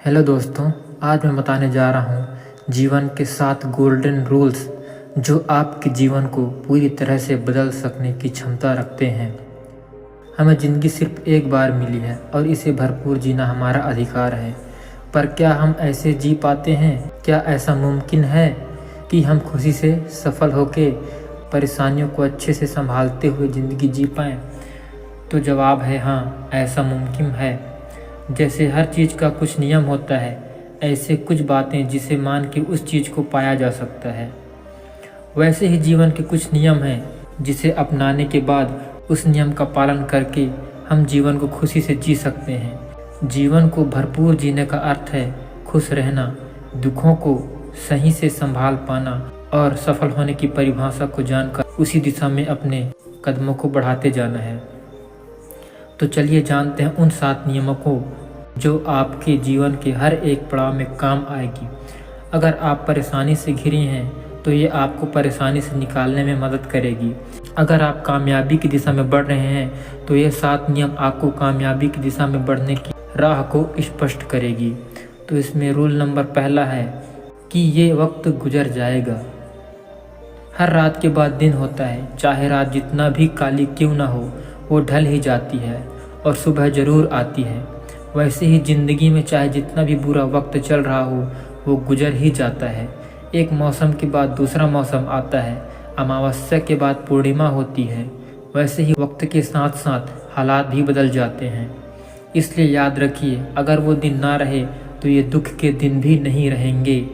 Hello दोस्तों, आज मैं बताने जा रहा हूँ जीवन के 7 गोल्डन रूल्स जो आपके जीवन को पूरी तरह से बदल सकने की क्षमता रखते हैं। हमें ज़िंदगी सिर्फ एक बार मिली है और इसे भरपूर जीना हमारा अधिकार है। पर क्या हम ऐसे जी पाते हैं? क्या ऐसा मुमकिन है कि हम खुशी से सफल होकर परेशानियों को अच्छे से संभालते हुए ज़िंदगी जी पाएँ? तो जवाब है हाँ, ऐसा मुमकिन है। जैसे हर चीज़ का कुछ नियम होता है, ऐसे कुछ बातें जिसे मान के उस चीज़ को पाया जा सकता है। वैसे ही जीवन के कुछ नियम हैं जिसे अपनाने के बाद उस नियम का पालन करके हम जीवन को खुशी से जी सकते हैं। जीवन को भरपूर जीने का अर्थ है खुश रहना, दुखों को सही से संभाल पाना और सफल होने की परिभाषा को जानकर उसी दिशा में अपने कदमों को बढ़ाते जाना है। तो चलिए जानते हैं उन 7 नियमों को जो आपके जीवन के हर एक पड़ाव में काम आएगी। अगर आप परेशानी से घिरे हैं तो ये आपको परेशानी से निकालने में मदद करेगी। अगर आप कामयाबी की दिशा में बढ़ रहे हैं तो ये 7 नियम आपको कामयाबी की दिशा में बढ़ने की राह को स्पष्ट करेगी। तो इसमें रूल नंबर पहला है कि ये वक्त गुजर जाएगा। हर रात के बाद दिन होता है, चाहे रात जितना भी काली क्यों ना हो, वो ढल ही जाती है और सुबह ज़रूर आती है। वैसे ही ज़िंदगी में चाहे जितना भी बुरा वक्त चल रहा हो, वो गुजर ही जाता है। एक मौसम के बाद दूसरा मौसम आता है, अमावस्या के बाद पूर्णिमा होती है। वैसे ही वक्त के साथ साथ हालात भी बदल जाते हैं। इसलिए याद रखिए, अगर वो दिन ना रहे तो ये दुख के दिन भी नहीं रहेंगे।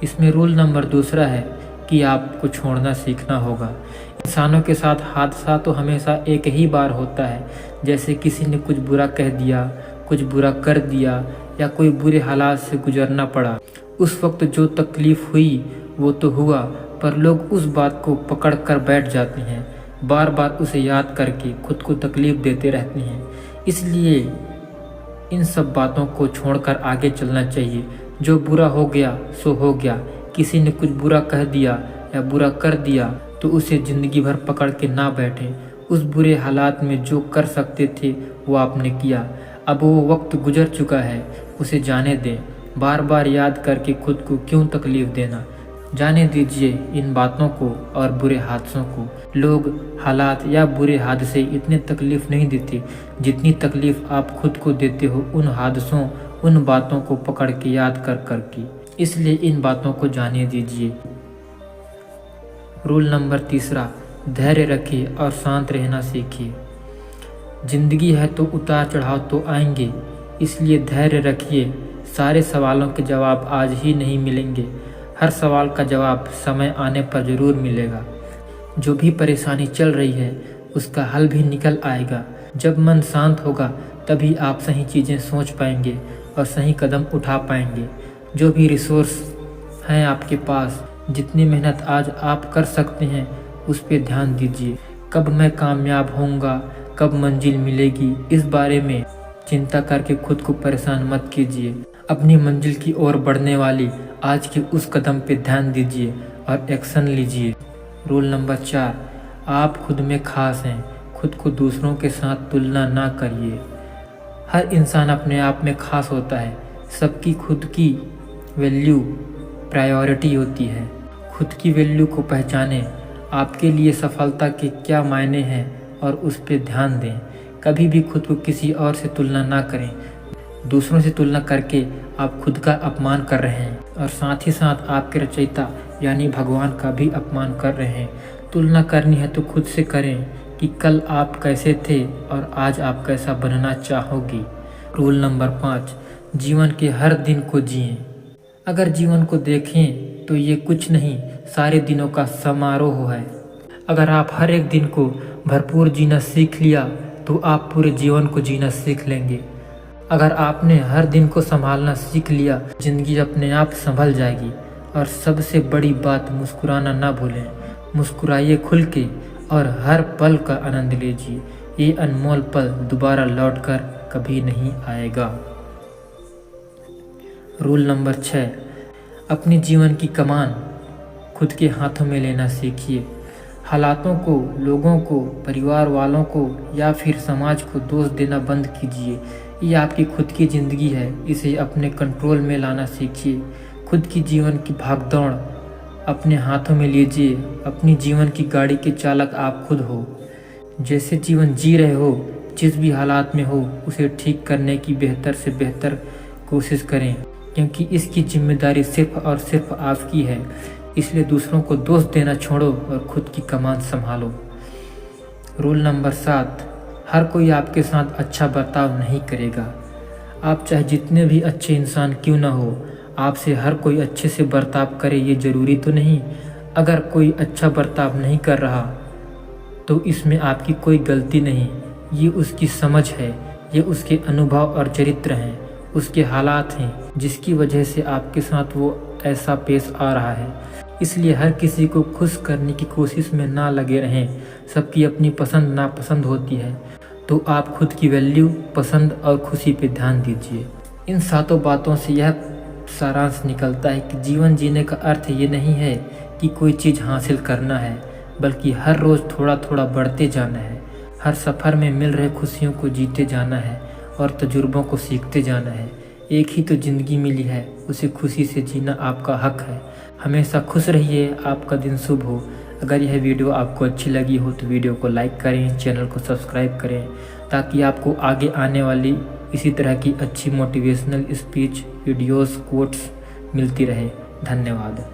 इसमें रूल नंबर दूसरा है कि आपको छोड़ना सीखना होगा। इंसानों के साथ हादसा तो हमेशा एक ही बार होता है। जैसे किसी ने कुछ बुरा कह दिया, कुछ बुरा कर दिया या कोई बुरे हालात से गुजरना पड़ा। उस वक्त जो तकलीफ़ हुई वो तो हुआ, पर लोग उस बात को पकड़ कर बैठ जाते हैं, बार बार उसे याद करके खुद को तकलीफ़ देते रहते हैं। इसलिए इन सब बातों को छोड़कर आगे चलना चाहिए। जो बुरा हो गया सो हो गया। किसी ने कुछ बुरा कह दिया या बुरा कर दिया तो उसे ज़िंदगी भर पकड़ के ना बैठें। उस बुरे हालात में जो कर सकते थे वो आपने किया। अब वो वक्त गुजर चुका है, उसे जाने दें। बार बार याद करके खुद को क्यों तकलीफ़ देना। जाने दीजिए इन बातों को और बुरे हादसों को। लोग, हालात या बुरे हादसे इतने तकलीफ़ नहीं देते जितनी तकलीफ़ आप खुद को देते हो उन हादसों, उन बातों को पकड़ के याद कर कर के। इसलिए इन बातों को जाने दीजिए। रूल नंबर तीसरा, धैर्य रखिए और शांत रहना सीखिए। ज़िंदगी है तो उतार चढ़ाव तो आएंगे, इसलिए धैर्य रखिए। सारे सवालों के जवाब आज ही नहीं मिलेंगे। हर सवाल का जवाब समय आने पर ज़रूर मिलेगा। जो भी परेशानी चल रही है उसका हल भी निकल आएगा। जब मन शांत होगा तभी आप सही चीज़ें सोच पाएंगे और सही कदम उठा पाएंगे। जो भी रिसोर्स हैं आपके पास, जितनी मेहनत आज आप कर सकते हैं उस पर ध्यान दीजिए। कब मैं कामयाब होऊंगा, कब मंजिल मिलेगी, इस बारे में चिंता करके खुद को परेशान मत कीजिए। अपनी मंजिल की ओर बढ़ने वाली आज के उस कदम पे ध्यान दीजिए और एक्शन लीजिए। रूल नंबर 4, आप खुद में खास हैं। खुद को दूसरों के साथ तुलना ना करिए। हर इंसान अपने आप में खास होता है। सबकी खुद की वैल्यू प्रायोरिटी होती है। खुद की वैल्यू को पहचानें। आपके लिए सफलता के क्या मायने हैं और उस पर ध्यान दें। कभी भी खुद को किसी और से तुलना ना करें। दूसरों से तुलना करके आप खुद का अपमान कर रहे हैं और साथ ही साथ आपके रचयिता यानी भगवान का भी अपमान कर रहे हैं। तुलना करनी है तो खुद से करें कि कल आप कैसे थे और आज आप कैसा बनना चाहोगी। रूल नंबर 5, जीवन के हर दिन को जिएं। अगर जीवन को देखें तो ये कुछ नहीं, सारे दिनों का समारोह है। अगर आप हर एक दिन को भरपूर जीना सीख लिया तो आप पूरे जीवन को जीना सीख लेंगे। अगर आपने हर दिन को संभालना सीख लिया, ज़िंदगी अपने आप संभल जाएगी। और सबसे बड़ी बात, मुस्कुराना ना भूलें। मुस्कुराइए खुल के और हर पल का आनंद लीजिए। ये अनमोल पल दोबारा लौटकर कभी नहीं आएगा। रूल नंबर 6, अपने जीवन की कमान खुद के हाथों में लेना सीखिए। हालातों को, लोगों को, परिवार वालों को या फिर समाज को दोष देना बंद कीजिए। ये आपकी खुद की ज़िंदगी है, इसे अपने कंट्रोल में लाना सीखिए। खुद की जीवन की भागदौड़ अपने हाथों में लीजिए। अपनी जीवन की गाड़ी के चालक आप खुद हो। जैसे जीवन जी रहे हो, जिस भी हालात में हो, उसे ठीक करने की बेहतर से बेहतर कोशिश करें, क्योंकि इसकी जिम्मेदारी सिर्फ और सिर्फ आपकी है। इसलिए दूसरों को दोष देना छोड़ो और खुद की कमान संभालो। रूल नंबर 7, हर कोई आपके साथ अच्छा बर्ताव नहीं करेगा। आप चाहे जितने भी अच्छे इंसान क्यों ना हो, आपसे हर कोई अच्छे से बर्ताव करे ये ज़रूरी तो नहीं। अगर कोई अच्छा बर्ताव नहीं कर रहा तो इसमें आपकी कोई गलती नहीं, ये उसकी समझ है, ये उसके अनुभव और चरित्र हैं, उसके हालात हैं, जिसकी वजह से आपके साथ वो ऐसा पेश आ रहा है। इसलिए हर किसी को खुश करने की कोशिश में ना लगे रहें। सबकी अपनी पसंद नापसंद होती है, तो आप खुद की वैल्यू, पसंद और खुशी पे ध्यान दीजिए। इन 7 बातों से यह सारांश निकलता है कि जीवन जीने का अर्थ ये नहीं है कि कोई चीज़ हासिल करना है, बल्कि हर रोज़ थोड़ा थोड़ा बढ़ते जाना है। हर सफ़र में मिल रहे खुशियों को जीते जाना है और तजुर्बों को सीखते जाना है। एक ही तो ज़िंदगी मिली है, उसे खुशी से जीना आपका हक है। हमेशा खुश रहिए। आपका दिन शुभ हो। अगर यह वीडियो आपको अच्छी लगी हो तो वीडियो को लाइक करें, चैनल को सब्सक्राइब करें, ताकि आपको आगे आने वाली इसी तरह की अच्छी मोटिवेशनल स्पीच, वीडियोस, कोट्स मिलती रहे। धन्यवाद।